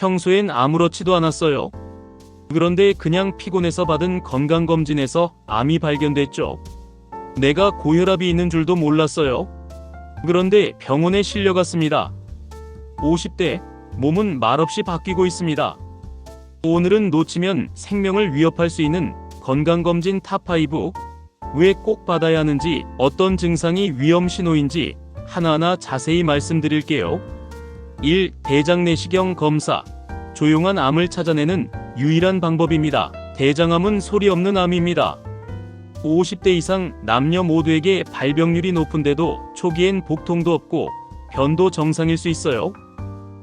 평소엔 아무렇지도 않았어요. 그런데 그냥 피곤해서 받은 건강검진에서 암이 발견됐죠. 내가 고혈압이 있는 줄도 몰랐어요. 그런데 병원에 실려갔습니다. 50대, 몸은 말없이 바뀌고 있습니다. 오늘은 놓치면 생명을 위협할 수 있는 건강검진 탑5, 왜 꼭 받아야 하는지, 어떤 증상이 위험 신호인지 하나하나 자세히 말씀드릴게요. 1. 대장 내시경 검사. 조용한 암을 찾아내는 유일한 방법입니다. 대장암은 소리 없는 암입니다. 50대 이상 남녀 모두에게 발병률이 높은데도 초기엔 복통도 없고 변도 정상일 수 있어요.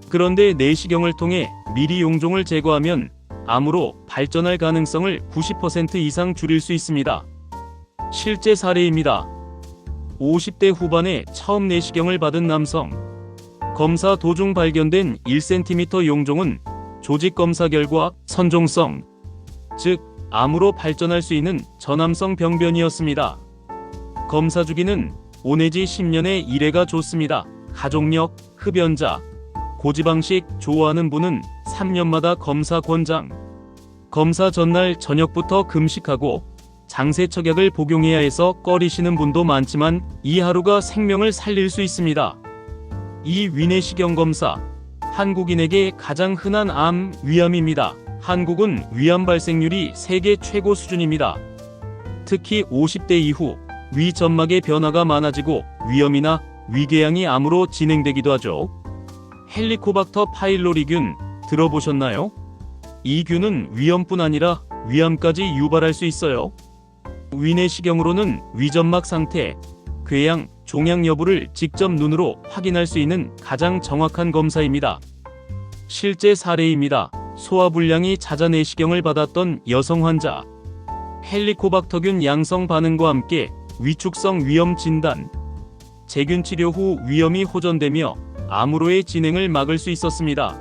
그런데 내시경을 통해 미리 용종을 제거하면 암으로 발전할 가능성을 90% 이상 줄일 수 있습니다. 실제 사례입니다. 50대 후반에 처음 내시경을 받은 남성. 검사 도중 발견된 1cm 용종은 조직 검사 결과 선종성, 즉 암으로 발전할 수 있는 전암성 병변이었습니다. 검사 주기는 5 내지 10년의 1회가 좋습니다. 가족력, 흡연자, 고지방식 좋아하는 분은 3년마다 검사 권장. 검사 전날 저녁부터 금식하고 장세척약을 복용해야 해서 꺼리시는 분도 많지만 이 하루가 생명을 살릴 수 있습니다. 2. 위내시경 검사. 한국인에게 가장 흔한 암, 위암입니다. 한국은 위암 발생률이 세계 최고 수준입니다. 특히 50대 이후 위점막의 변화가 많아지고 위염이나 위궤양이 암으로 진행되기도 하죠. 헬리코박터 파일로리균 들어보셨나요? 이 균은 위염뿐 아니라 위암까지 유발할 수 있어요. 위내시경으로는 위점막 상태, 궤양, 종양 여부를 직접 눈으로 확인할 수 있는 가장 정확한 검사입니다. 실제 사례입니다. 소화불량이 잦아 내시경을 받았던 여성 환자. 헬리코박터균 양성 반응과 함께 위축성 위염 진단. 제균 치료 후 위염이 호전되며 암으로의 진행을 막을 수 있었습니다.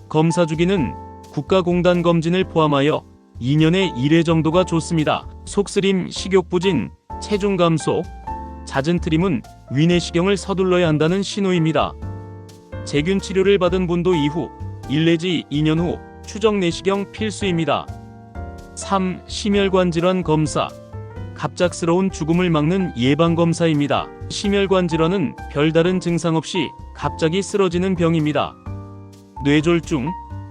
검사 주기는 국가공단 검진을 포함하여 2년에 1회 정도가 좋습니다. 속쓰림, 식욕부진, 체중 감소, 잦은 트림은 위내시경을 서둘러야 한다는 신호입니다. 제균 치료를 받은 분도 이후 1 내지 2년 후 추적 내시경 필수입니다. 3. 심혈관 질환 검사. 갑작스러운 죽음을 막는 예방검사입니다. 심혈관 질환은 별다른 증상 없이 갑자기 쓰러지는 병입니다. 뇌졸중,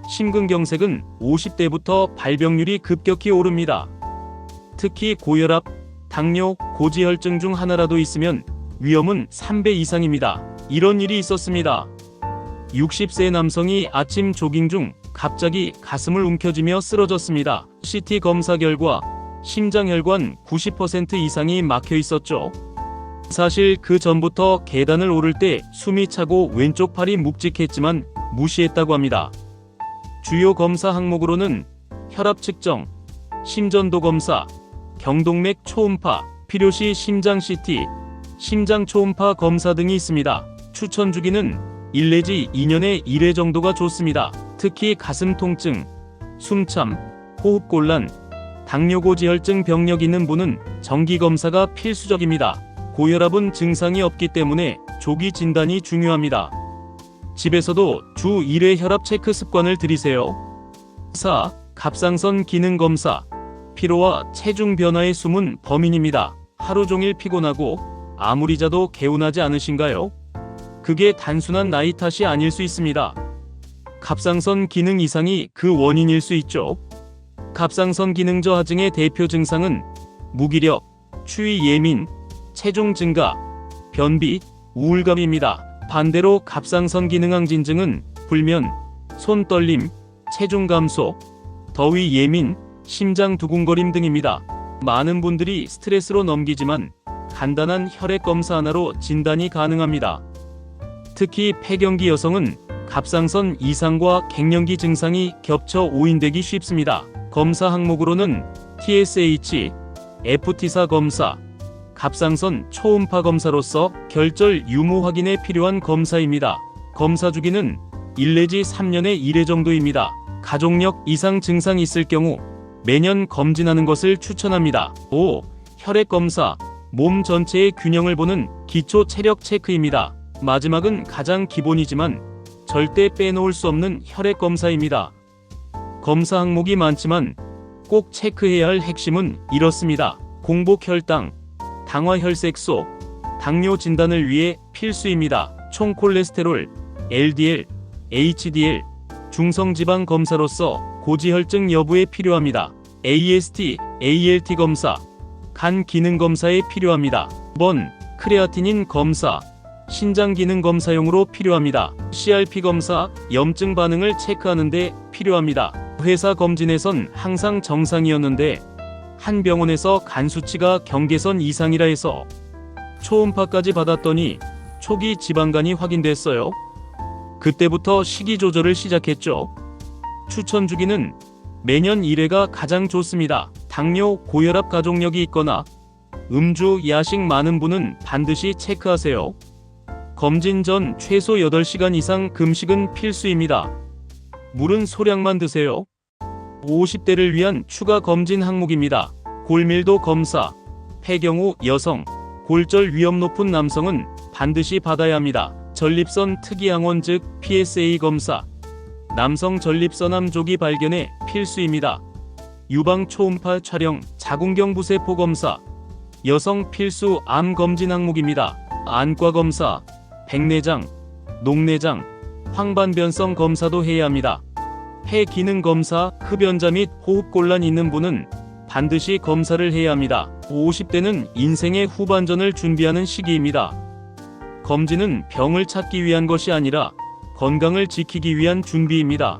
심근경색은 50대부터 발병률이 급격히 오릅니다. 특히 고혈압, 당뇨, 고지혈증 중 하나라도 있으면 위험은 3배 이상입니다. 이런 일이 있었습니다. 60세 남성이 아침 조깅 중 갑자기 가슴을 움켜쥐며 쓰러졌습니다. CT 검사 결과 심장혈관 90% 이상이 막혀 있었죠. 사실 그 전부터 계단을 오를 때 숨이 차고 왼쪽 팔이 묵직했지만 무시했다고 합니다. 주요 검사 항목으로는 혈압 측정, 심전도 검사, 경동맥 초음파, 필요시 심장 CT, 심장 초음파 검사 등이 있습니다. 추천 주기는 1 내지 2년에 1회 정도가 좋습니다. 특히 가슴 통증, 숨참, 호흡곤란, 당뇨고지혈증 병력 있는 분은 정기검사가 필수적입니다. 고혈압은 증상이 없기 때문에 조기 진단이 중요합니다. 집에서도 주 1회 혈압 체크 습관을 들이세요. 4. 갑상선 기능 검사. 피로와 체중 변화의 숨은 범인입니다. 하루 종일 피곤하고 아무리 자도 개운하지 않으신가요? 그게 단순한 나이 탓이 아닐 수 있습니다. 갑상선 기능 이상이 그 원인일 수 있죠. 갑상선 기능 저하증의 대표 증상은 무기력, 추위 예민, 체중 증가, 변비, 우울감입니다. 반대로 갑상선 기능 항진증은 불면, 손 떨림, 체중 감소, 더위 예민, 심장 두근거림 등입니다. 많은 분들이 스트레스로 넘기지만 간단한 혈액 검사 하나로 진단이 가능합니다. 특히 폐경기 여성은 갑상선 이상과 갱년기 증상이 겹쳐 오인되기 쉽습니다. 검사 항목으로는 TSH, FT사 검사, 갑상선 초음파 검사로서 결절 유무 확인에 필요한 검사입니다. 검사 주기는 1 내지 3년에 1회 정도입니다. 가족력 이상 증상이 있을 경우 매년 검진하는 것을 추천합니다. 5. 혈액 검사. 몸 전체의 균형을 보는 기초 체력 체크입니다. 마지막은 가장 기본이지만 절대 빼놓을 수 없는 혈액 검사입니다. 검사 항목이 많지만 꼭 체크해야 할 핵심은 이렇습니다. 공복 혈당, 당화 혈색소, 당뇨 진단을 위해 필수입니다. 총 콜레스테롤, LDL, HDL, 중성지방 검사로서 고지혈증 여부에 필요합니다. AST, ALT 검사, 간 기능 검사에 필요합니다. 2번, 크레아티닌 검사, 신장 기능 검사용으로 필요합니다. CRP 검사, 염증 반응을 체크하는 데 필요합니다. 회사 검진에선 항상 정상이었는데 한 병원에서 간 수치가 경계선 이상이라 해서 초음파까지 받았더니 초기 지방간이 확인됐어요. 그때부터 식이 조절을 시작했죠. 추천 주기는 매년 1회가 가장 좋습니다. 당뇨, 고혈압 가족력이 있거나 음주, 야식 많은 분은 반드시 체크하세요. 검진 전 최소 8시간 이상 금식은 필수입니다. 물은 소량만 드세요. 50대를 위한 추가 검진 항목입니다. 골밀도 검사, 폐경후 여성, 골절 위험 높은 남성은 반드시 받아야 합니다. 전립선 특이항원 즉 PSA 검사, 남성 전립선암 조기 발견에 필수입니다. 유방 초음파 촬영, 자궁경부세포 검사, 여성 필수 암 검진 항목입니다. 안과 검사, 백내장, 녹내장, 황반변성 검사도 해야 합니다. 폐 기능 검사, 흡연자 및 호흡곤란 있는 분은 반드시 검사를 해야 합니다. 50대는 인생의 후반전을 준비하는 시기입니다. 검진은 병을 찾기 위한 것이 아니라 건강을 지키기 위한 준비입니다.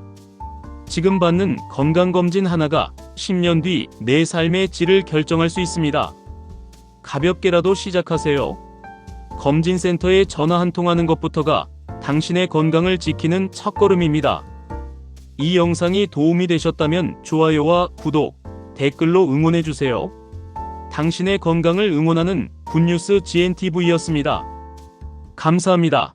지금 받는 건강검진 하나가 10년 뒤 내 삶의 질을 결정할 수 있습니다. 가볍게라도 시작하세요. 검진센터에 전화 한 통 하는 것부터가 당신의 건강을 지키는 첫걸음입니다. 이 영상이 도움이 되셨다면 좋아요와 구독, 댓글로 응원해주세요. 당신의 건강을 응원하는 굿뉴스 GNTV였습니다. 감사합니다.